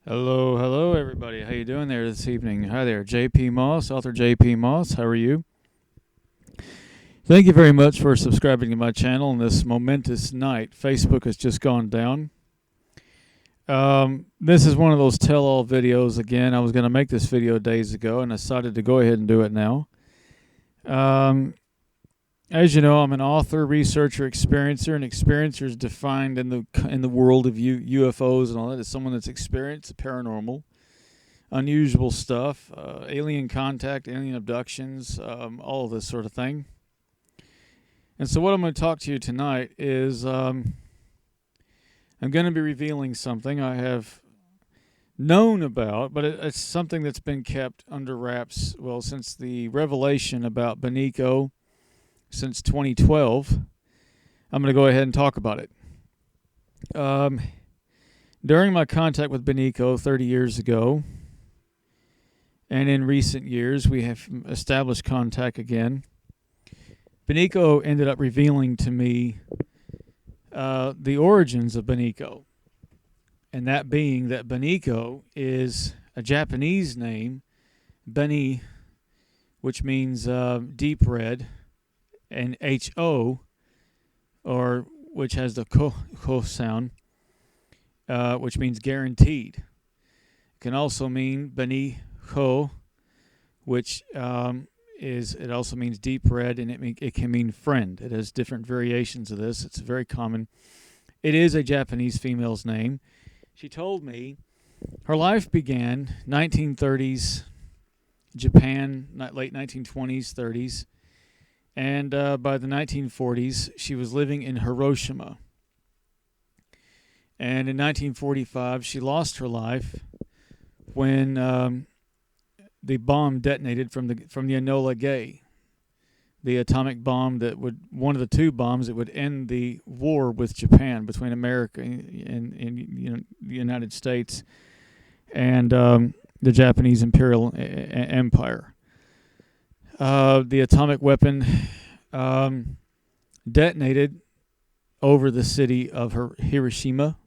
Hello, everybody. How you doing there this evening? Hi there, J.P. Moss, author J.P. Moss. How are you? Thank you very much for subscribing to my channel on this momentous night. Facebook has just gone down. This is one of those tell-all videos. Again, I was going to make this video days ago, and I decided to go ahead and do it now. As you know, I'm an author, researcher, experiencer, and experiencer is defined in the world of UFOs and all that as someone that's experienced paranormal, unusual stuff, alien contact, alien abductions, all of this sort of thing. And so what I'm going to talk to you tonight is I'm going to be revealing something I have known about, but it's something that's been kept under wraps, well, since the revelation about Beniico, since 2012. I'm going to go ahead and talk about it. During my contact with Beniico 30 years ago, and in recent years, we have established contact again. Beniico ended up revealing to me the origins of Beniico, and that being that Beniico is a Japanese name, Beni, which means deep red, and H-O, or which has the ko sound, which means guaranteed. It can also mean Beniho, which it also means deep red, and it can mean friend. It has different variations of this. It's very common. It is a Japanese female's name. She told me her life began 1930s Japan, late 1920s, 30s. And by the 1940s, she was living in Hiroshima. And in 1945, she lost her life when the bomb detonated from the Enola Gay, the atomic bomb one of the two bombs that would end the war with Japan, between America and the United States and the Japanese Imperial Empire. The atomic weapon detonated over the city of Hiroshima,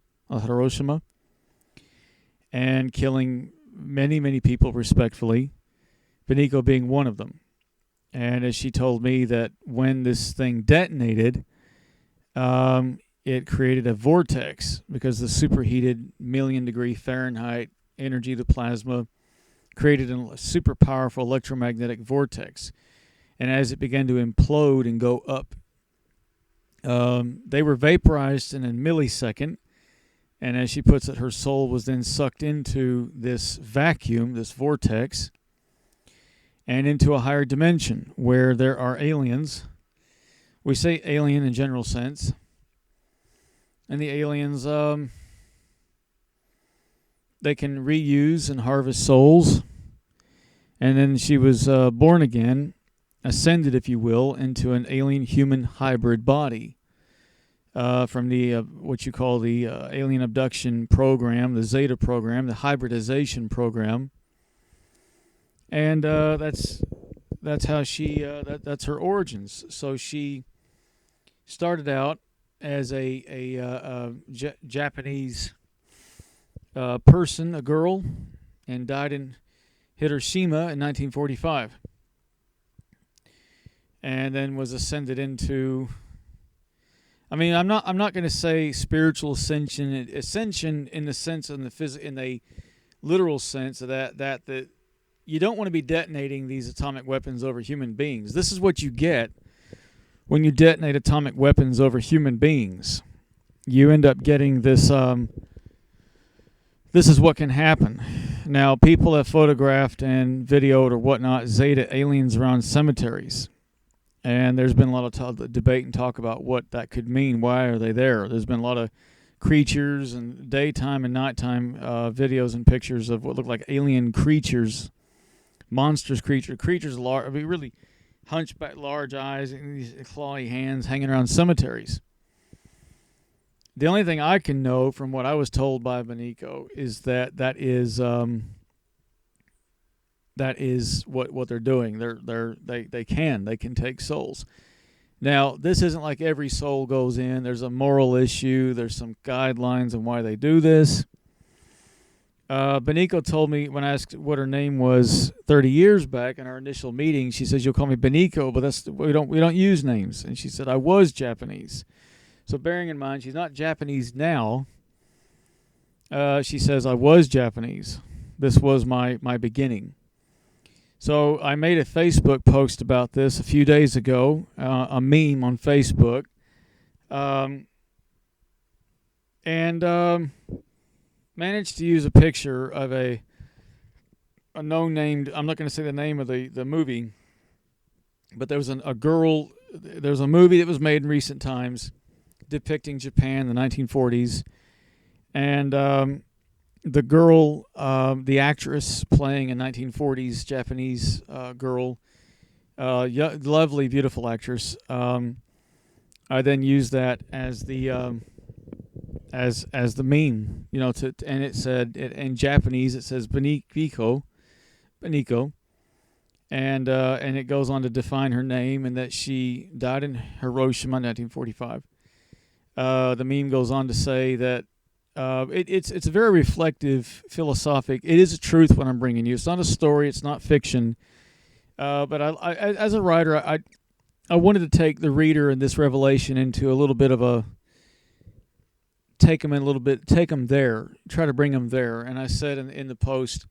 and killing many, many people respectfully, Beniico being one of them. And as she told me, that when this thing detonated, it created a vortex because the superheated 1,000,000-degree Fahrenheit energy, the plasma, created a super powerful electromagnetic vortex. And as it began to implode and go up, they were vaporized in a millisecond. And as she puts it, her soul was then sucked into this vacuum, this vortex, and into a higher dimension where there are aliens. We say alien in general sense. And the aliens, they can reuse and harvest souls. And then she was born again, ascended, if you will, into an alien-human hybrid body from the what you call the alien abduction program, the Zeta program, the hybridization program. And that's how she that's her origins. So she started out as a Japanese person, a girl, and died in Hiroshima in 1945, and then was ascended into. I mean, I'm not going to say spiritual ascension in the sense in the literal sense of that you don't want to be detonating these atomic weapons over human beings. This is what you get when you detonate atomic weapons over human beings. You end up getting this. This is what can happen. Now, people have photographed and videoed or whatnot Zeta aliens around cemeteries. And there's been a lot of debate and talk about what that could mean. Why are they there? There's been a lot of creatures and daytime and nighttime videos and pictures of what look like alien creatures, monstrous creatures large, really hunchback, large eyes, and these clawy hands hanging around cemeteries. The only thing I can know from what I was told by Beniico is that is what they're doing. They can take souls. Now, this isn't like every soul goes in. There's a moral issue. There's some guidelines on why they do this. Beniico told me when I asked what her name was 30 years back in our initial meeting, she says, "You'll call me Beniico, but we don't use names." And she said, "I was Japanese." So bearing in mind she's not Japanese now, she says, "I was Japanese. This was my beginning." So I made a Facebook post about this a few days ago, a meme on Facebook, and managed to use a picture of a no-named, I'm not going to say the name of the movie, but there was a girl, there's a movie that was made in recent times depicting Japan in the 1940s, and the girl, the actress playing a 1940s Japanese girl, lovely, beautiful actress. I then used that as the as the meme, and it said in Japanese it says Beniico, and it goes on to define her name and that she died in Hiroshima in 1945. The meme goes on to say that it's a very reflective, philosophic. It is a truth what I'm bringing you. It's not a story. It's not fiction. But I as a writer, I wanted to take the reader in this revelation into a little bit of a take them there, try to bring them there. And I said in the post,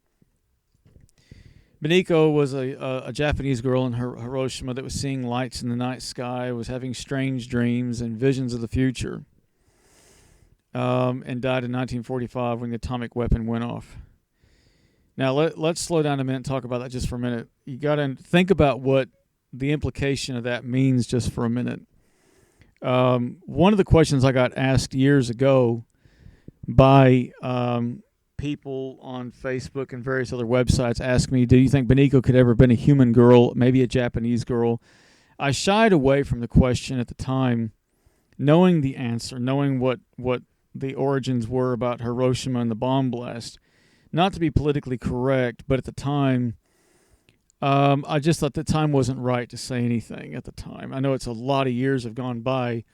Beniico was a Japanese girl in Hiroshima that was seeing lights in the night sky, was having strange dreams and visions of the future, and died in 1945 when the atomic weapon went off. Now let's slow down a minute and talk about that just for a minute. You got to think about what the implication of that means just for a minute. One of the questions I got asked years ago by people on Facebook and various other websites asked me, "Do you think Beniico could ever have been a human girl, maybe a Japanese girl?" I shied away from the question at the time, knowing the answer, knowing what the origins were about Hiroshima and the bomb blast. Not to be politically correct, but at the time, I just thought the time wasn't right to say anything at the time. I know it's a lot of years have gone by,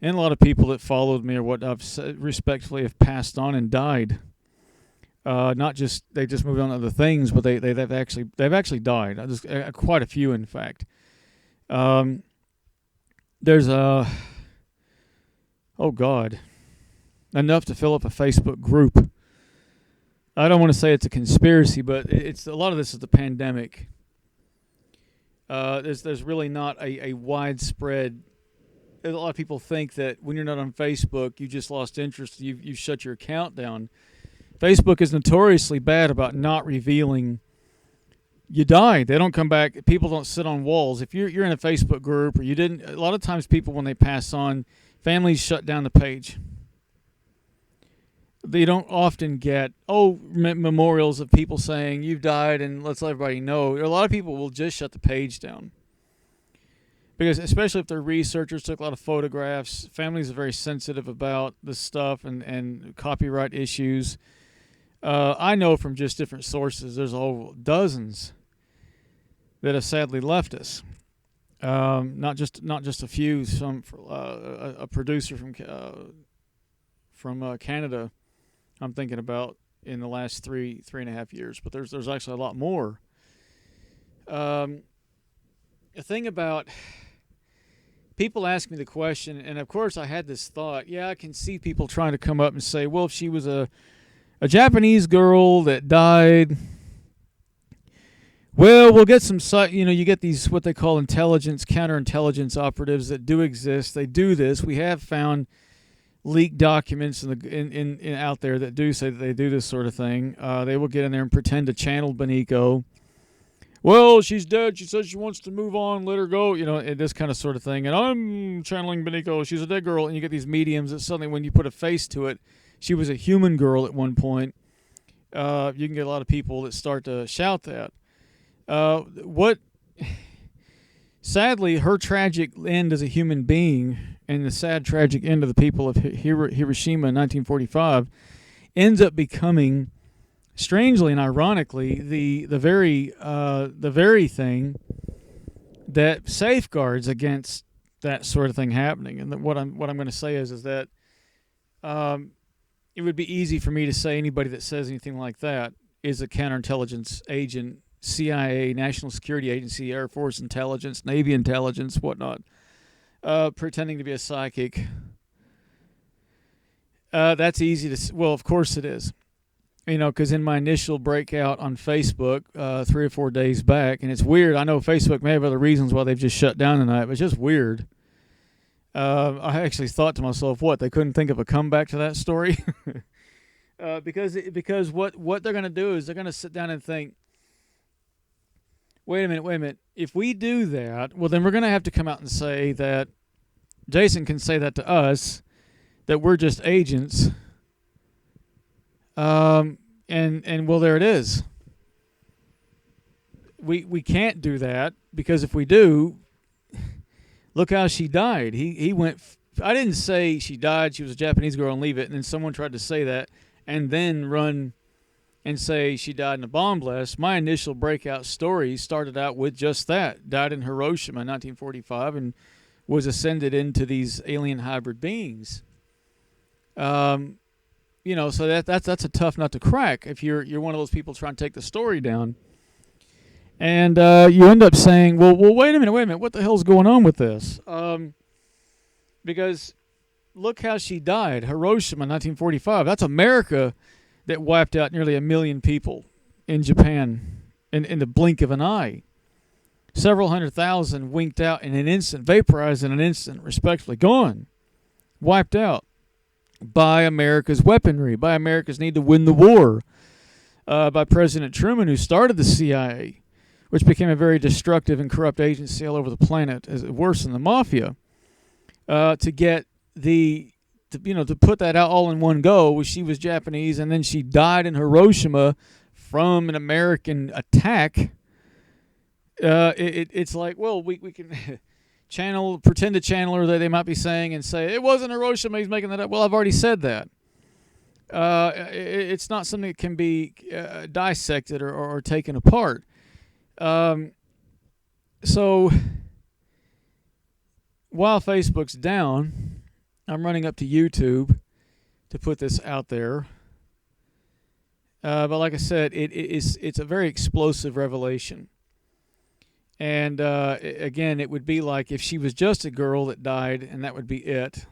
and a lot of people that followed me or what I've said respectfully have passed on and died. Not just they just moved on to other things, but they've actually died. Quite a few, in fact. There's enough to fill up a Facebook group. I don't want to say it's a conspiracy, but it's a lot of this is the pandemic. There's really not a widespread. A lot of people think that when you're not on Facebook, you just lost interest. You shut your account down. Facebook is notoriously bad about not revealing you died. They don't come back. People don't sit on walls. If you're in a Facebook group or you didn't, a lot of times people when they pass on, families shut down the page. They don't often get memorials of people saying you've died and let's let everybody know. A lot of people will just shut the page down because, especially if they're researchers, took a lot of photographs. Families are very sensitive about this stuff and copyright issues. I know from just different sources, there's dozens that have sadly left us. Not just a few. Some a producer from Canada, I'm thinking about in the last three and a half years, but there's actually a lot more. The thing about people ask me the question, and of course I had this thought. Yeah, I can see people trying to come up and say, well, if she was a Japanese girl that died, well, we'll get some, you get these, what they call counterintelligence operatives that do exist. They do this. We have found leaked documents in out there that do say that they do this sort of thing. They will get in there and pretend to channel Beniico. Well, she's dead. She says she wants to move on. Let her go. This kind of sort of thing. And I'm channeling Beniico. She's a dead girl. And you get these mediums that suddenly, when you put a face to it, she was a human girl at one point. You can get a lot of people that start to shout that. Sadly, her tragic end as a human being and the sad, tragic end of the people of Hiroshima in 1945 ends up becoming, strangely and ironically, the very thing that safeguards against that sort of thing happening. And what I'm going to say is that it would be easy for me to say anybody that says anything like that is a counterintelligence agent, CIA, National Security Agency, Air Force intelligence, Navy intelligence, whatnot, pretending to be a psychic. That's easy to. Well, of course it is. Because in my initial breakout on Facebook 3 or 4 days back, and it's weird. I know Facebook may have other reasons why they've just shut down tonight, but it's just weird. I actually thought to myself, what, they couldn't think of a comeback to that story? Because what they're going to do is they're going to sit down and think, wait a minute. If we do that, well, then we're going to have to come out and say that Jason can say that to us, that we're just agents. And well, there it is. We can't do that, because if we do, look how she died. He went. I didn't say she died. She was a Japanese girl and leave it. And then someone tried to say that, and then run and say she died in a bomb blast. My initial breakout story started out with just that: died in Hiroshima in 1945, and was ascended into these alien hybrid beings. So that's a tough nut to crack if you're one of those people trying to take the story down. And you end up saying, well, wait a minute, what the hell's going on with this? Because look how she died, Hiroshima, 1945. That's America that wiped out nearly 1 million people in Japan in the blink of an eye. Several 100,000 winked out in an instant, vaporized in an instant, respectively, gone, wiped out by America's weaponry, by America's need to win the war, by President Truman, who started the CIA, which became a very destructive and corrupt agency all over the planet, worse than the mafia, to get to put that out all in one go. She was Japanese, and then she died in Hiroshima from an American attack. It's like, well, we can pretend to channel her that they might be saying, and say, it wasn't Hiroshima, he's making that up. Well, I've already said that. It's not something that can be dissected or taken apart. So while Facebook's down, I'm running up to YouTube to put this out there. But like I said, it's a very explosive revelation. And again, it would be like if she was just a girl that died, and that would be it.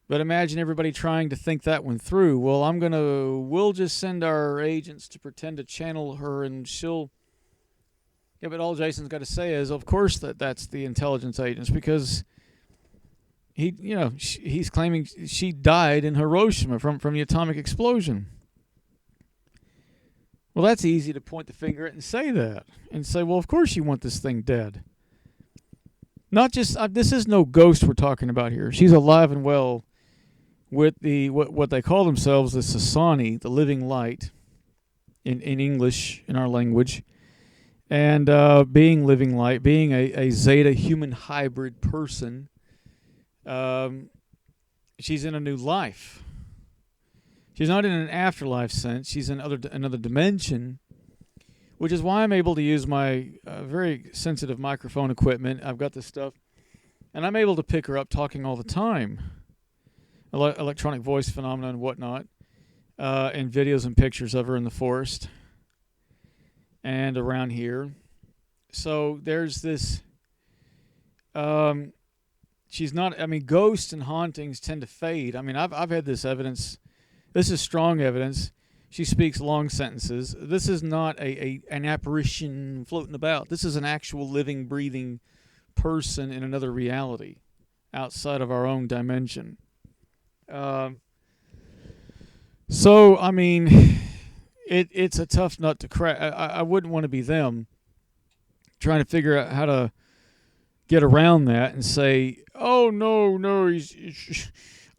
But imagine everybody trying to think that one through. Well, we'll just send our agents to pretend to channel her, and she'll. Yeah, but all Jason's got to say is, of course, that's the intelligence agents, because he's claiming she died in Hiroshima from the atomic explosion. Well, that's easy to point the finger at and say that. And say, well, of course you want this thing dead. Not just, this is no ghost we're talking about here. She's alive and well with what they call themselves, the Sasani, the living light, in English, in our language. And being living light, being a Zeta human hybrid person, she's in a new life. She's not in an afterlife sense. She's in another dimension, which is why I'm able to use my very sensitive microphone equipment. I've got this stuff, and I'm able to pick her up talking all the time. Electronic voice phenomena and whatnot, and videos and pictures of her in the forest and around here. So there's this. She's not. I mean, ghosts and hauntings tend to fade. I mean, I've had this evidence. This is strong evidence. She speaks long sentences. This is not an apparition floating about. This is an actual living, breathing person in another reality outside of our own dimension. So, I mean, it's a tough nut to crack. I wouldn't want to be them trying to figure out how to get around that and say, oh, no,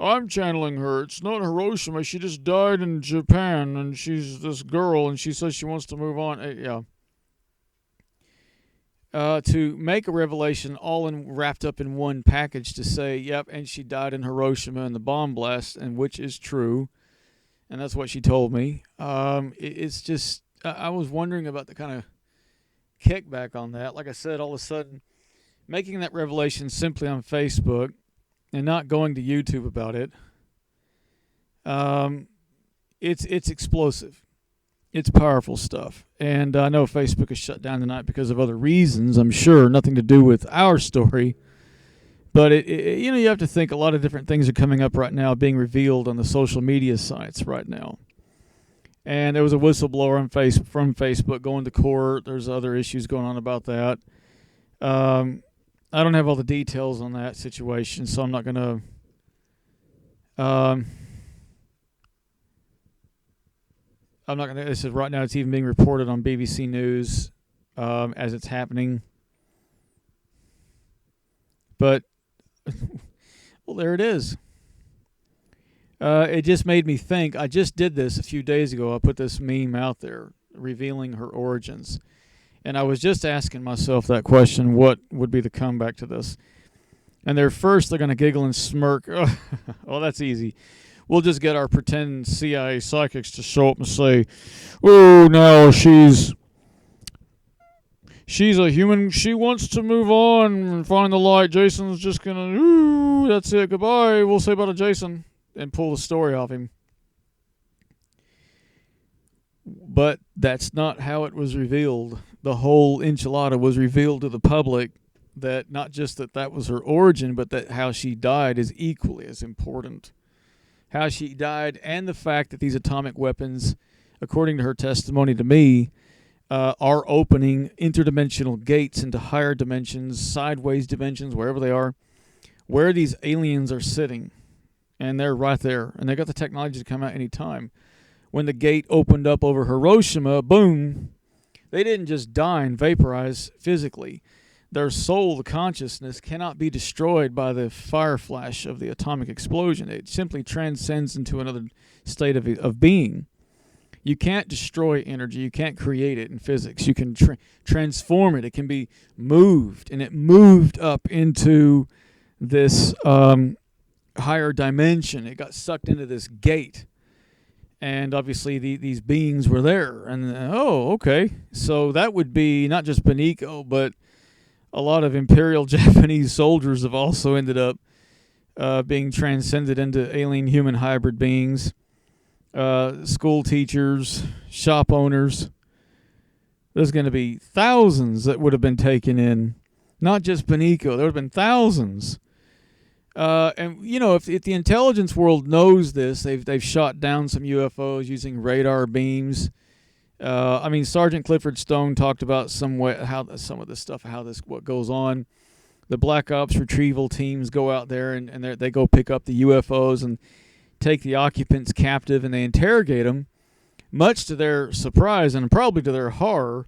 I'm channeling her. It's not Hiroshima. She just died in Japan, and she's this girl, and she says she wants to move on. To make a revelation all wrapped up in one package to say, yep, and she died in Hiroshima in the bomb blast, and which is true, and that's what she told me. It's just, I was wondering about the kind of kickback on that. Like I said, all of a sudden, making that revelation simply on Facebook and not going to YouTube about it, It's explosive. It's powerful stuff. And I know Facebook is shut down tonight because of other reasons, I'm sure, nothing to do with our story. But you have to think a lot of different things are coming up right now, being revealed on the social media sites right now. And there was a whistleblower from Facebook going to court. There's other issues going on about that. I don't have all the details on that situation, so I'm not going to. I'm not going to. This is right now. It's even being reported on BBC News as it's happening. But well, there it is. It just made me think. I just did this a few days ago. I put this meme out there revealing her origins. And I was just asking myself that question, what would be the comeback to this? And they're going to giggle and smirk. Oh, that's easy. We'll just get our pretend CIA psychics to show up and say, oh, no, she's a human. She wants to move on and find the light. Jason's just going to, that's it. Goodbye. We'll say bye to Jason and pull the story off him. But that's not how it was revealed. The whole enchilada was revealed to the public, that not just that was her origin, but that how she died is equally as important. How she died, and the fact that these atomic weapons, according to her testimony to me, are opening interdimensional gates into higher dimensions, sideways dimensions, wherever they are, where these aliens are sitting. And they're right there. And they got the technology to come out any time. When the gate opened up over Hiroshima, boom, they didn't just die and vaporize physically. Their soul, the consciousness, cannot be destroyed by the fire flash of the atomic explosion. It simply transcends into another state of being. You can't destroy energy. You can't create it in physics. You can transform it. It can be moved. And it moved up into this higher dimension. It got sucked into this gate. And obviously these beings were there. And, okay. So that would be not just Beniico, but a lot of Imperial Japanese soldiers have also ended up being transcended into alien-human hybrid beings. School teachers, shop owners. There's going to be thousands that would have been taken in. Not just Beniico. There would have been thousands. And, if the intelligence world knows this, they've shot down some UFOs using radar beams. Sergeant Clifford Stone talked about what goes on. The Black Ops retrieval teams go out there and they go pick up the UFOs and take the occupants captive, and they interrogate them. Much to their surprise and probably to their horror,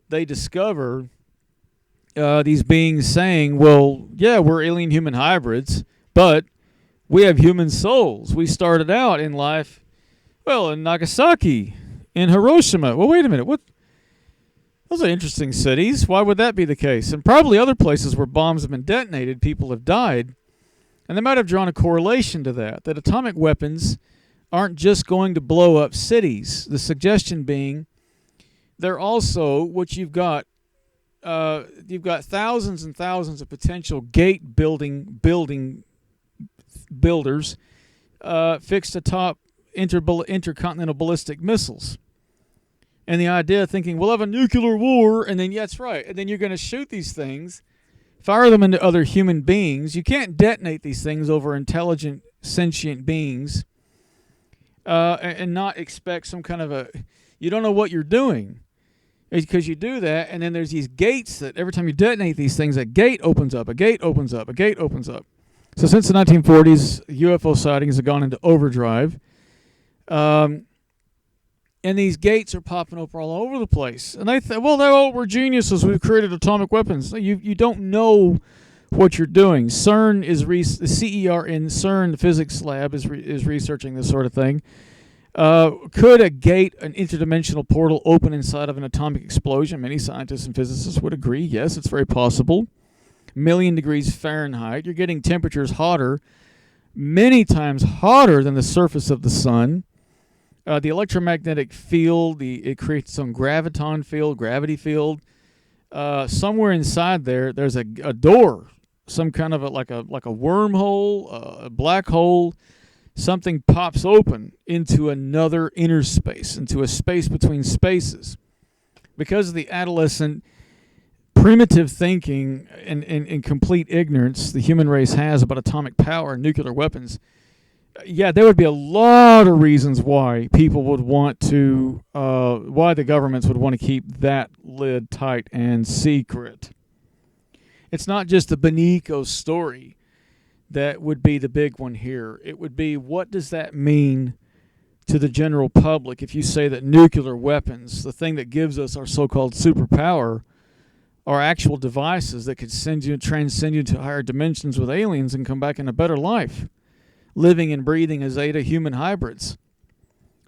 they discover these beings saying, well, yeah, we're alien-human hybrids, but we have human souls. We started out in life, in Nagasaki, in Hiroshima. Well, wait a minute. What? Those are interesting cities. Why would that be the case? And probably other places where bombs have been detonated, people have died. And they might have drawn a correlation to that atomic weapons aren't just going to blow up cities. The suggestion being they're also what you've got thousands and thousands of potential gate builders fixed atop intercontinental ballistic missiles. And the idea of thinking, we'll have a nuclear war, and then, yeah, that's right, and then you're going to shoot these things, fire them into other human beings. You can't detonate these things over intelligent, sentient beings and not expect some kind of you don't know what you're doing. Because you do that, and then there's these gates that every time you detonate these things, a gate opens up, a gate opens up, a gate opens up. So since the 1940s, UFO sightings have gone into overdrive. And these gates are popping up all over the place. And they we're geniuses. We've created atomic weapons. You don't know what you're doing. CERN the CER in CERN, the physics lab, is researching this sort of thing. Could an interdimensional portal open inside of an atomic explosion? Many scientists and physicists would agree, yes, it's very possible. 1,000,000 degrees Fahrenheit. You're getting temperatures hotter, many times hotter than the surface of the sun. The electromagnetic field, it creates some gravity field. Somewhere inside there's a door, some kind of like a wormhole, a black hole, something pops open into another inner space, into a space between spaces. Because of the adolescent primitive thinking and complete ignorance the human race has about atomic power and nuclear weapons, yeah, there would be a lot of reasons why people would want to, why the governments would want to keep that lid tight and secret. It's not just the Beniico story that would be the big one here. It would be, what does that mean to the general public if you say that nuclear weapons, the thing that gives us our so-called superpower, are actual devices that could transcend you to higher dimensions with aliens and come back in a better life, living and breathing as Zeta human hybrids,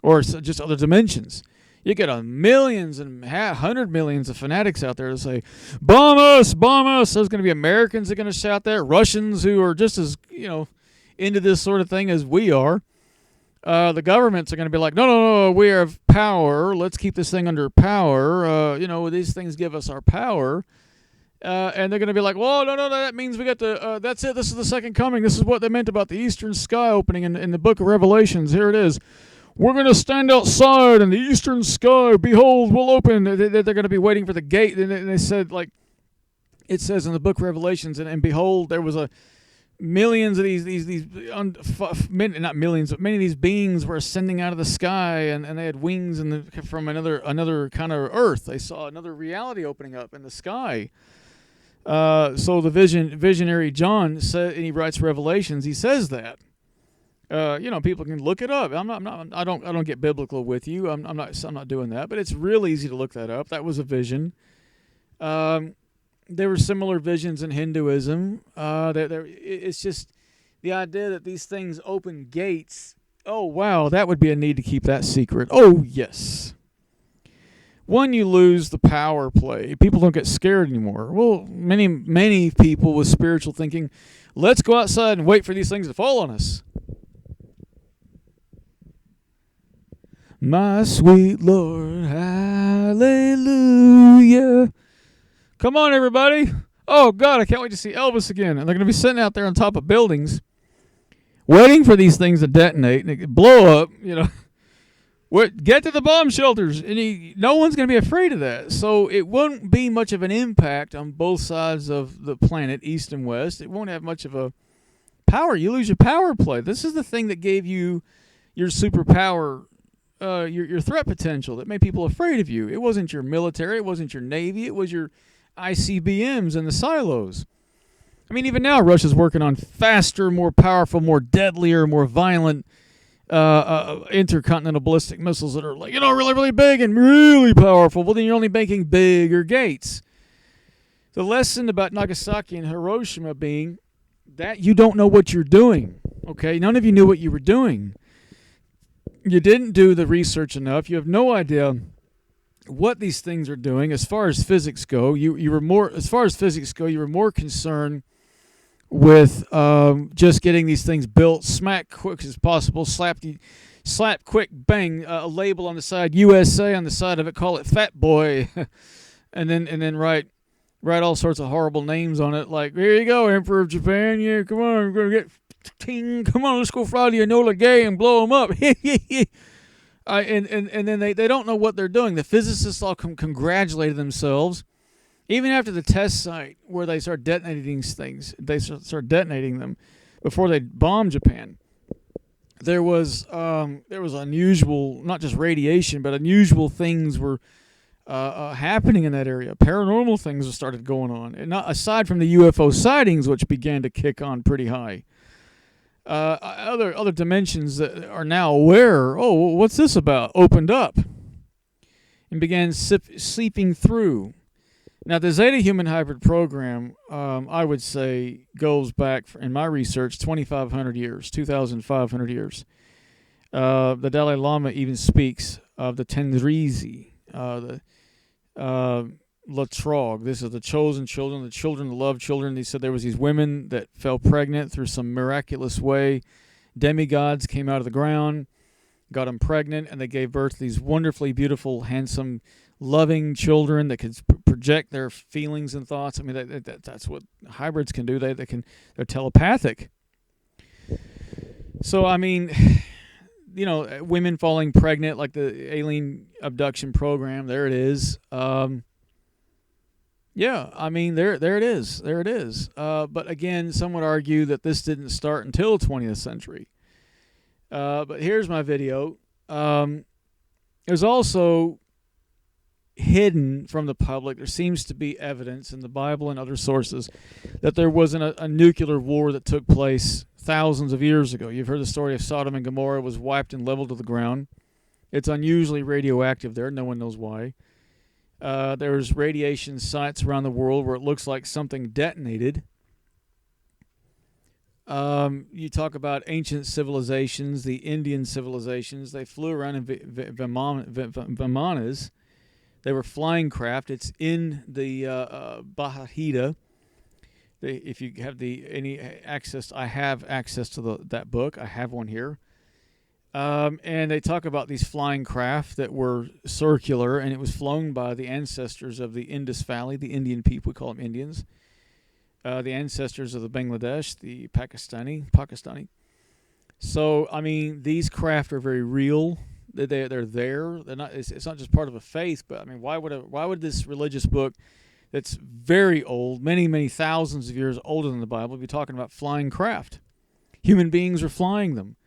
or just other dimensions. You get millions and 100 millions of fanatics out there to say, bomb us, bomb us. There's going to be Americans that are going to shout that, Russians who are just as, into this sort of thing as we are. The governments are going to be like, no, we have power. Let's keep this thing under power. These things give us our power. And they're going to be like, whoa, no, that means we got the, that's it. This is the second coming. This is what they meant about the eastern sky opening in the book of Revelations. Here it is. We're going to stand outside in the eastern sky. Behold, we'll open. They're going to be waiting for the gate. And they said, like, it says in the book of Revelations, and behold, there was millions of not millions, but many of these beings were ascending out of the sky, and they had wings from another kind of earth. They saw another reality opening up in the sky. So the visionary John said, and he writes Revelations. He says that. People can look it up. I don't get biblical with you. I'm not doing that. But it's real easy to look that up. That was a vision. There were similar visions in Hinduism. It's just the idea that these things open gates. Oh wow, that would be a need to keep that secret. Oh yes. When you lose the power play, people don't get scared anymore. Well, many people with spiritual thinking, let's go outside and wait for these things to fall on us. My sweet Lord, hallelujah. Come on, everybody. Oh, God, I can't wait to see Elvis again. And they're going to be sitting out there on top of buildings waiting for these things to detonate and blow up, Get to the bomb shelters. And no one's going to be afraid of that. So it won't be much of an impact on both sides of the planet, east and west. It won't have much of a power. You lose your power play. This is the thing that gave you your superpower, your threat potential, that made people afraid of you. It wasn't your military. It wasn't your Navy. It was your ICBMs and the silos. I mean, even now, Russia's working on faster, more powerful, more deadlier, more violent intercontinental ballistic missiles that are really, really big and really powerful. Well, then you're only making bigger gates. The lesson about Nagasaki and Hiroshima being that you don't know what you're doing. Okay, none of you knew what you were doing. You didn't do the research enough. You have no idea what these things are doing. As far as physics go, you were more concerned with just getting these things built, smack quick as possible, slap quick, bang, a label on the side, USA on the side of it, call it Fat Boy, and then write all sorts of horrible names on it, like, here you go, Emperor of Japan, yeah, come on, we're going to get, ting, come on, let's go fly the Enola Gay and blow them up, and then they don't know what they're doing. The physicists all congratulated themselves. Even after the test site where they start detonating these things, they start detonating them before they bomb Japan. There was unusual, not just radiation, but unusual things were happening in that area. Paranormal things started going on, and not aside from the UFO sightings, which began to kick on pretty high. Other dimensions that are now aware. Oh, what's this about? Opened up and began seeping through. Now, the Zeta Human Hybrid program, I would say, goes back, in my research, 2,500 years, 2,500 years. The Dalai Lama even speaks of the Tendrizi, the Latrog. This is the chosen children, the loved children. He said there was these women that fell pregnant through some miraculous way. Demigods came out of the ground, got them pregnant, and they gave birth to these wonderfully beautiful, handsome, loving children that could project their feelings and thoughts. I mean, that's what hybrids can do. They're telepathic. So, I mean, women falling pregnant, like the alien abduction program, there it is. Yeah, I mean, there it is. There it is. But again, some would argue that this didn't start until 20th century. But here's my video. There's also hidden from the public, there seems to be evidence in the Bible and other sources that there wasn't a nuclear war that took place thousands of years ago. You've heard the story of Sodom and Gomorrah was wiped and leveled to the ground. It's unusually radioactive there. No one knows why. There's radiation sites around the world where it looks like something detonated. You talk about ancient civilizations, the Indian civilizations. They flew around in vimanas. They were flying craft. It's in the Bhagavad. If you have any access, I have access to that book. I have one here. And they talk about these flying craft that were circular, and it was flown by the ancestors of the Indus Valley, the Indian people. We call them Indians. The ancestors of the Bangladesh, the Pakistani. So, I mean, these craft are very real. They're there. They're not. It's not just part of a faith, but I mean, why would this religious book that's very old, many thousands of years older than the Bible, be talking about flying craft? Human beings are flying them.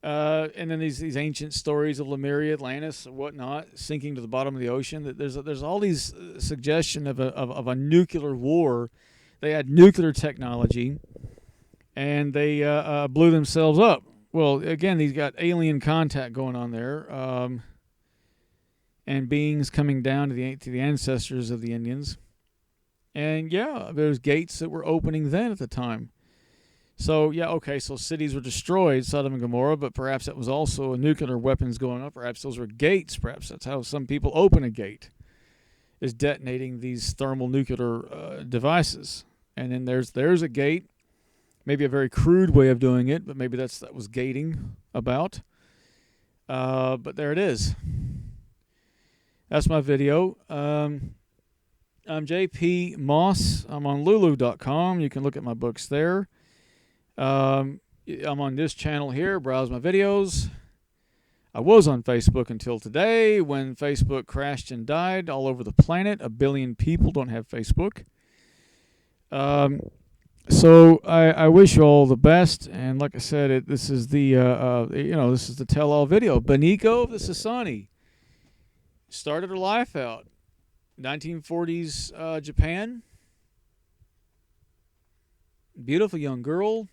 And then these ancient stories of Lemuria, Atlantis, and whatnot, sinking to the bottom of the ocean. There's all these suggestion of a nuclear war. They had nuclear technology, and they blew themselves up. Well, again, these got alien contact going on there, and beings coming down to the ancestors of the Indians. And yeah, there's gates that were opening then at the time. So yeah, okay, so cities were destroyed, Sodom and Gomorrah, but perhaps that was also a nuclear weapons going up. Perhaps those were gates. Perhaps that's how some people open a gate, is detonating these thermal nuclear devices. And then there's a gate. Maybe a very crude way of doing it, but maybe that was gating about. But there it is. That's my video. I'm JP Moss. I'm on lulu.com. You can look at my books there. I'm on this channel here. Browse my videos. I was on Facebook until today when Facebook crashed and died all over the planet. 1 billion people don't have Facebook. So I wish you all the best, and like I said, this is the this is the tell-all video. Beniico of the Sasani started her life out 1940s Japan. Beautiful young girl,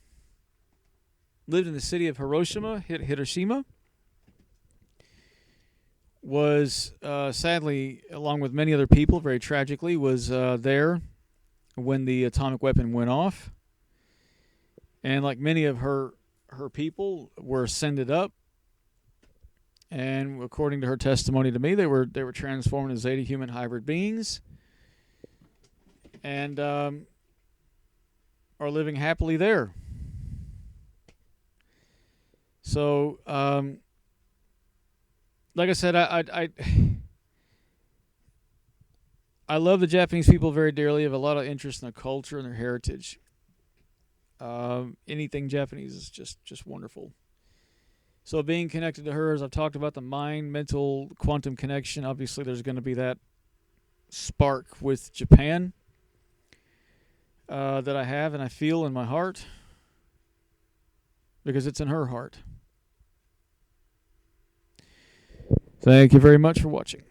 lived in the city of Hiroshima. Was sadly, along with many other people, very tragically, was there when the atomic weapon went off. And like many of her people were ascended up, and according to her testimony to me, they were transformed into Zeta human hybrid beings, and are living happily there. So like I said, I love the Japanese people very dearly. I have a lot of interest in their culture and their heritage. Anything Japanese is just wonderful. So being connected to her, as I've talked about, the mind-mental quantum connection, obviously there's going to be that spark with Japan that I have and I feel in my heart, because it's in her heart. Thank you very much for watching.